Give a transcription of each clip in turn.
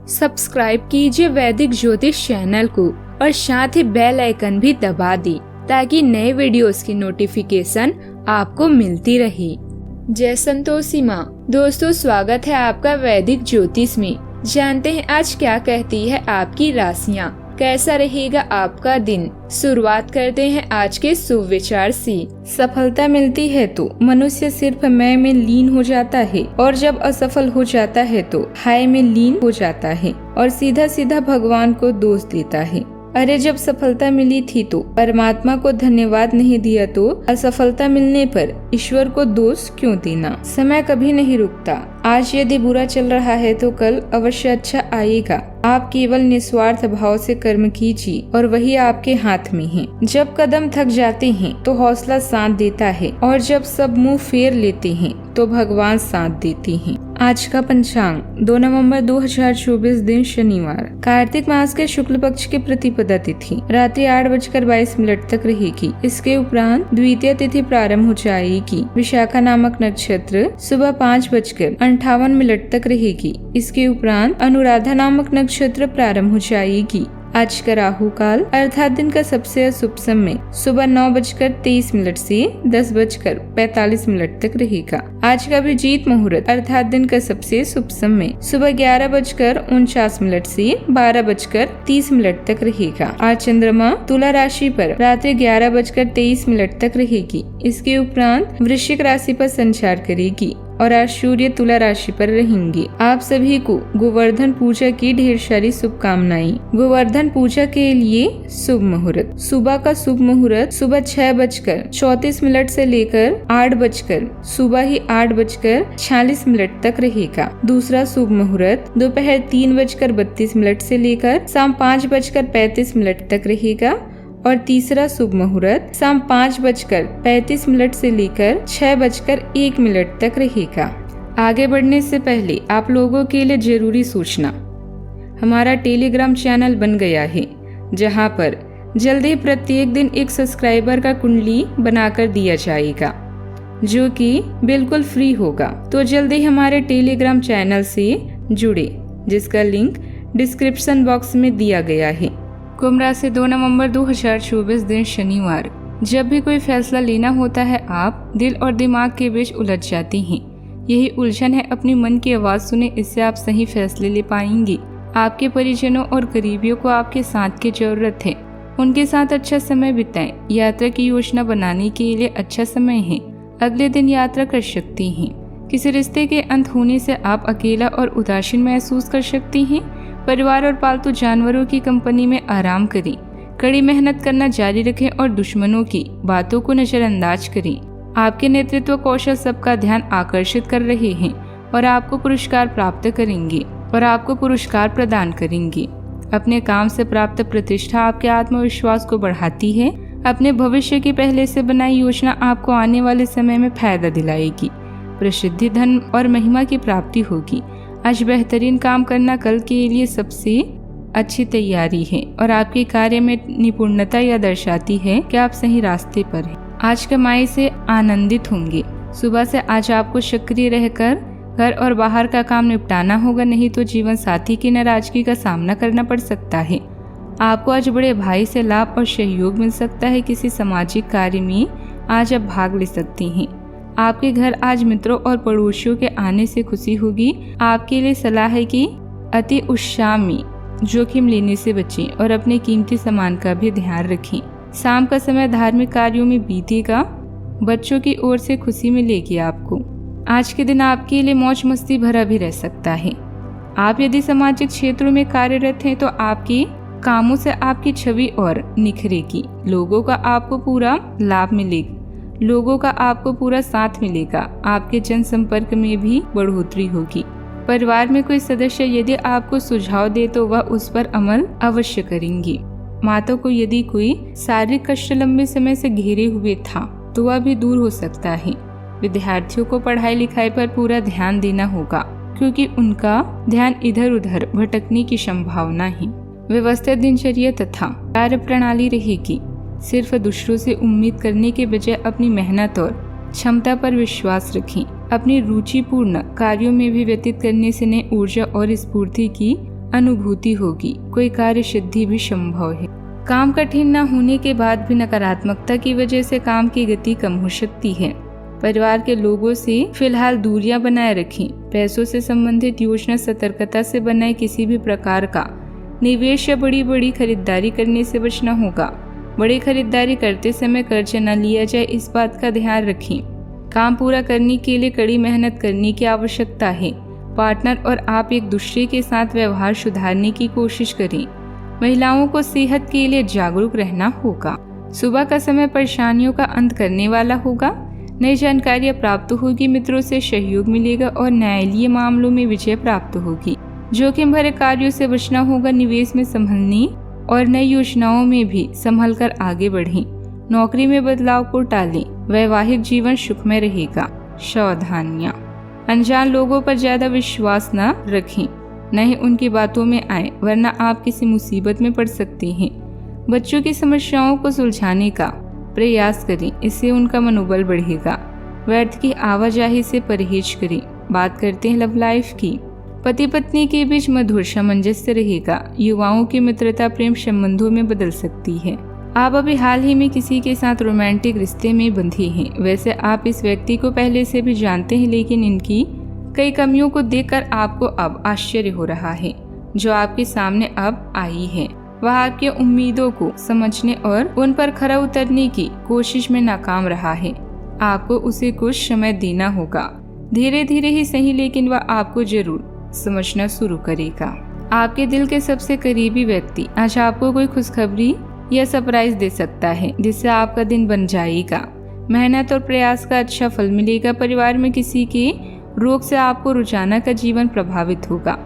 Subscribe कीजिए वैदिक ज्योतिष चैनल को और साथ ही बेल आइकन भी दबा दी ताकि नए वीडियोस की नोटिफिकेशन आपको मिलती रहे। जय संतोषी माँ। दोस्तों, स्वागत है आपका वैदिक ज्योतिष में। जानते हैं आज क्या कहती है आपकी राशियाँ, कैसा रहेगा आपका दिन। शुरुआत करते हैं आज के शुभ विचार से। सफलता मिलती है तो मनुष्य सिर्फ मैं में लीन हो जाता है और जब असफल हो जाता है तो हाय में लीन हो जाता है और सीधा सीधा भगवान को दोष देता है। अरे जब सफलता मिली थी तो परमात्मा को धन्यवाद नहीं दिया तो असफलता मिलने पर ईश्वर को दोष क्यों देना। समय कभी नहीं रुकता। आज यदि बुरा चल रहा है तो कल अवश्य अच्छा आएगा। आप केवल निस्वार्थ भाव से कर्म कीजिए और वही आपके हाथ में है। जब कदम थक जाते हैं तो हौसला साथ देता है और जब सब मुंह फेर लेते हैं तो भगवान साथ देते हैं। आज का पंचांग 2 नवंबर 2024 दिन शनिवार। कार्तिक मास के शुक्ल पक्ष की प्रतिपदा तिथि रात्रि 8:22 तक रहेगी। इसके उपरांत द्वितीय तिथि प्रारंभ हो जाएगी। विशाखा नामक नक्षत्र सुबह 5:58 तक रहेगी। इसके उपरांत अनुराधा नामक नक्षत्र प्रारंभ हो जाएगी। आज का राहु काल अर्थात दिन का सबसे अशुभ समय सुबह 9:23 से 10:45 तक रहेगा। आज का अभिजीत मुहूर्त अर्थात दिन का सबसे शुभ समय सुबह 11:49 से 12:30 तक रहेगा। आज चंद्रमा तुला राशि पर रात्रि 11:23 तक रहेगी। इसके उपरांत वृश्चिक राशि पर संचार करेगी और आज सूर्य तुला राशि पर रहेंगे। आप सभी को गोवर्धन पूजा की ढेर सारी शुभकामनाएं। गोवर्धन पूजा के लिए शुभ मुहूर्त सुबह का शुभ मुहूर्त सुबह 6:34 से लेकर 8:46 तक रहेगा। दूसरा शुभ मुहूर्त दोपहर 3:32 से लेकर शाम 5:35 तक रहेगा और तीसरा शुभ मुहूर्त शाम 5:35 से लेकर 6:01 तक रहेगा। आगे बढ़ने से पहले आप लोगों के लिए जरूरी सूचना, हमारा टेलीग्राम चैनल बन गया है जहां पर जल्द ही प्रत्येक दिन एक सब्सक्राइबर का कुंडली बनाकर दिया जाएगा जो कि बिल्कुल फ्री होगा। तो जल्द ही हमारे टेलीग्राम चैनल से जुड़े, जिसका लिंक डिस्क्रिप्शन बॉक्स में दिया गया है। कुंभ राशि 2 नवंबर 2024 दिन शनिवार। जब भी कोई फैसला लेना होता है आप दिल और दिमाग के बीच उलझ जाती हैं। यही उलझन है, अपनी मन की आवाज़ सुने, इससे आप सही फैसले ले पाएंगे। आपके परिजनों और करीबियों को आपके साथ की जरूरत है। उनके साथ अच्छा समय बिताएं। यात्रा की योजना बनाने के लिए अच्छा समय है। अगले दिन यात्रा कर सकती हैं। किसी रिश्ते के अंत होने से आप अकेला और उदासीन महसूस कर सकती हैं। परिवार और पालतू जानवरों की कंपनी में आराम करें। कड़ी मेहनत करना जारी रखें और दुश्मनों की बातों को नजरअंदाज करें। आपके नेतृत्व कौशल सबका ध्यान आकर्षित कर रहे हैं और आपको पुरस्कार प्रदान करेंगे। अपने काम से प्राप्त प्रतिष्ठा आपके आत्मविश्वास को बढ़ाती है। अपने भविष्य की पहले से बनाई योजना आपको आने वाले समय में फायदा दिलाएगी। प्रसिद्धि, धन और महिमा की प्राप्ति होगी। आज बेहतरीन काम करना कल के लिए सबसे अच्छी तैयारी है और आपके कार्य में निपुणता यह दर्शाती है कि आप सही रास्ते पर हैं। आज कमाई से आनंदित होंगे। सुबह से आज आपको सक्रिय रहकर घर और बाहर का काम निपटाना होगा, नहीं तो जीवन साथी की नाराजगी का सामना करना पड़ सकता है। आपको आज बड़े भाई से लाभ और सहयोग मिल सकता है। किसी सामाजिक कार्य में आज आप भाग ले सकती हैं। आपके घर आज मित्रों और पड़ोसियों के आने से खुशी होगी। आपके लिए सलाह है कि अति उत्साह में जोखिम लेने से बचें और अपने कीमती सामान का भी ध्यान रखें। शाम का समय धार्मिक कार्यों में बीतेगा। बच्चों की ओर से खुशी मिलेगी आपको। आज के दिन आपके लिए मौज मस्ती भरा भी रह सकता है। आप यदि सामाजिक क्षेत्रों में कार्यरत हैं तो आपके कामों से आपकी छवि और निखरेगी। लोगों का आपको पूरा साथ मिलेगा। आपके जनसंपर्क में भी बढ़ोतरी होगी। परिवार में कोई सदस्य यदि आपको सुझाव दे तो वह उस पर अमल अवश्य करेंगे। माताओं को यदि कोई शारीरिक कष्ट लंबे समय से घेरे हुए था तो वह भी दूर हो सकता है। विद्यार्थियों को पढ़ाई लिखाई पर पूरा ध्यान देना होगा क्योंकि उनका ध्यान इधर उधर भटकने की संभावना है। व्यवस्थित दिनचर्या तथा कार्य प्रणाली रहेगी। सिर्फ दूसरों से उम्मीद करने के बजाय अपनी मेहनत और क्षमता पर विश्वास रखें। अपनी रुचिपूर्ण कार्यों में भी व्यतीत करने से नई ऊर्जा और स्फूर्ति की अनुभूति होगी, कोई कार्य सिद्धि भी संभव है। काम कठिन न होने के बाद भी नकारात्मकता की वजह से काम की गति कम हो सकती है। परिवार के लोगों से फिलहाल दूरियां बनाए रखें। पैसों से संबंधित योजना सतर्कता से बनाए। किसी भी प्रकार का निवेश या बड़ी खरीदारी करने से बचना होगा। बड़ी खरीदारी करते समय कर्ज न लिया जाए, इस बात का ध्यान रखें। काम पूरा करने के लिए कड़ी मेहनत करने की आवश्यकता है। पार्टनर और आप एक दूसरे के साथ व्यवहार सुधारने की कोशिश करें। महिलाओं को सेहत के लिए जागरूक रहना होगा। सुबह का समय परेशानियों का अंत करने वाला होगा। नई जानकारियां प्राप्त होगी, मित्रों से सहयोग मिलेगा और न्यायालयीय मामलों में विजय प्राप्त होगी। जोखिम भरे कार्यों से बचना होगा। निवेश में संभलने और नई योजनाओं में भी संभल कर आगे बढ़ें। नौकरी में बदलाव को टालें। वैवाहिक जीवन सुखमय रहेगा। सावधानियां, अनजान लोगों पर ज्यादा विश्वास न रखें, न ही उनकी बातों में आए, वरना आप किसी मुसीबत में पड़ सकते हैं। बच्चों की समस्याओं को सुलझाने का प्रयास करें, इससे उनका मनोबल बढ़ेगा। व्यर्थ की आवाजाही से परहेज करें। बात करते हैं लव लाइफ की। पति पत्नी के बीच मधुर सामंजस्य रहेगा। युवाओं की मित्रता प्रेम संबंधों में बदल सकती है। आप अभी हाल ही में किसी के साथ रोमांटिक रिश्ते में बंधे हैं। वैसे आप इस व्यक्ति को पहले से भी जानते हैं, लेकिन इनकी कई कमियों को देखकर आपको अब आश्चर्य हो रहा है जो आपके सामने अब आई है। वह आपकी उम्मीदों को समझने और उन पर खरा उतरने की कोशिश में नाकाम रहा है। आपको उसे कुछ समय देना होगा। धीरे धीरे ही सही, लेकिन वह आपको जरूर समझना शुरू करेगा। आपके दिल के सबसे करीबी व्यक्ति आज आपको कोई खुशखबरी या सरप्राइज दे सकता है, जिससे आपका दिन बन जाएगा। मेहनत और प्रयास का अच्छा फल मिलेगा। परिवार में किसी के रोग से आपको रोजाना का जीवन प्रभावित होगा।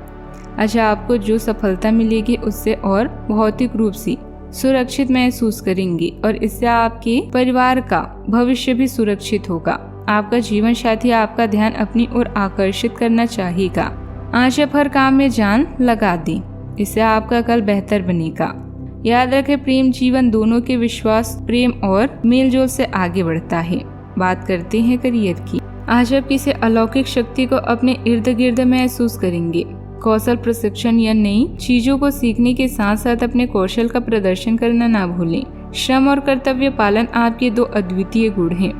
आज आपको जो सफलता मिलेगी उससे और भौतिक रूप से सुरक्षित महसूस करेंगे और इससे आपके परिवार का भविष्य भी सुरक्षित होगा। आपका जीवन साथी आपका ध्यान अपनी ओर आकर्षित करना चाहेगा। आज आप हर काम में जान लगा दें, इससे आपका कल बेहतर बनेगा। याद रखें, प्रेम जीवन दोनों के विश्वास, प्रेम और मेलजोल से आगे बढ़ता है। बात करते हैं करियर की। आज आप किसी अलौकिक शक्ति को अपने इर्द गिर्द महसूस करेंगे। कौशल प्रशिक्षण या नई चीजों को सीखने के साथ साथ अपने कौशल का प्रदर्शन करना ना भूलें। श्रम और कर्तव्य पालन आपके दो अद्वितीय गुण हैं।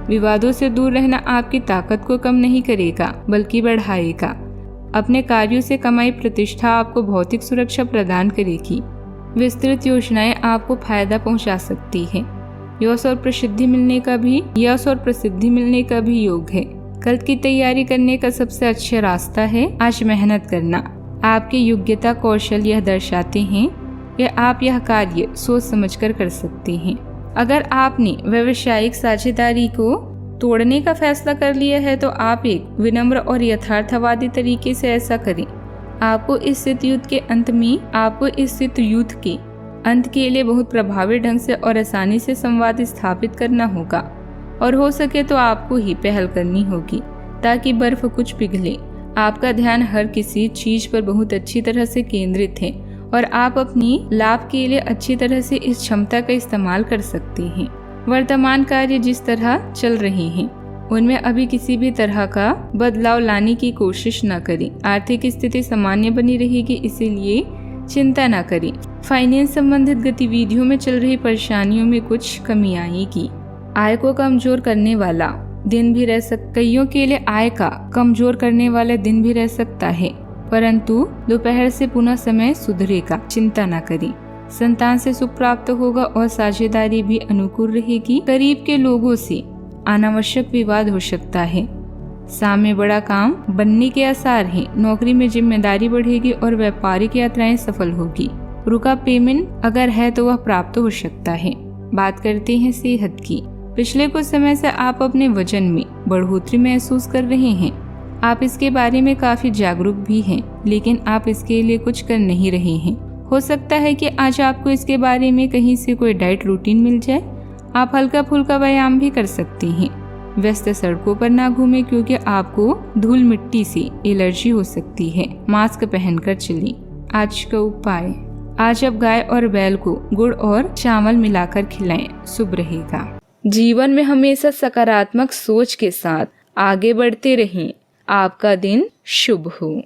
विवादों से दूर रहना आपकी ताकत को कम नहीं करेगा बल्कि बढ़ाएगा। अपने कार्यों से कमाई प्रतिष्ठा आपको भौतिक सुरक्षा प्रदान करेगी। विस्तृत योजनाएं आपको फायदा पहुंचा सकती है। यश और प्रसिद्धि मिलने का भी योग है। कल की तैयारी करने का सबसे अच्छा रास्ता है आज मेहनत करना। आपकी योग्यता कौशल यह दर्शाते हैं कि आप यह कार्य सोच समझकर कर सकते हैं। अगर आपने व्यावसायिक साझेदारी को तोड़ने का फैसला कर लिया है तो आप एक विनम्र और यथार्थवादी तरीके से ऐसा करें। आपको इस युद्ध के अंत के लिए बहुत प्रभावी ढंग से और आसानी से संवाद स्थापित करना होगा और हो सके तो आपको ही पहल करनी होगी ताकि बर्फ कुछ पिघले। आपका ध्यान हर किसी चीज पर बहुत अच्छी तरह से केंद्रित है और आप अपनी लाभ के लिए अच्छी तरह से इस क्षमता का इस्तेमाल कर सकते हैं। वर्तमान कार्य जिस तरह चल रहे हैं उनमें अभी किसी भी तरह का बदलाव लाने की कोशिश न करें। आर्थिक स्थिति सामान्य बनी रहेगी, इसीलिए चिंता न करें। फाइनेंस संबंधित गतिविधियों में चल रही परेशानियों में कुछ कमी आएगी। आय को कमजोर करने वाला दिन भी रह सकता कईयों के लिए आय का कमजोर करने वाला दिन भी रह सकता है, परंतु दोपहर से पुनः समय सुधरेगा, चिंता न करें। संतान से सुख प्राप्त होगा और साझेदारी भी अनुकूल रहेगी। करीब के लोगों से अनावश्यक विवाद हो सकता है। सामने बड़ा काम बनने के आसार हैं। नौकरी में जिम्मेदारी बढ़ेगी और व्यापारिक यात्राएं सफल होगी। रुका पेमेंट अगर है तो वह प्राप्त हो सकता है। बात करते हैं सेहत की। पिछले कुछ समय से आप अपने वजन में बढ़ोतरी महसूस कर रहे हैं। आप इसके बारे में काफी जागरूक भी हैं, लेकिन आप इसके लिए कुछ कर नहीं रहे हैं। हो सकता है कि आज आपको इसके बारे में कहीं से कोई डाइट रूटीन मिल जाए। आप हल्का फुल्का व्यायाम भी कर सकते हैं। व्यस्त सड़कों पर ना घूमें क्योंकि आपको धूल मिट्टी से एलर्जी हो सकती है। मास्क पहनकर चलें। आज का उपाय, आज आप गाय और बैल को गुड़ और चावल मिलाकर खिलाएं, शुभ रहेगा। जीवन में हमेशा सकारात्मक सोच के साथ आगे बढ़ते रहें। आपका दिन शुभ हो।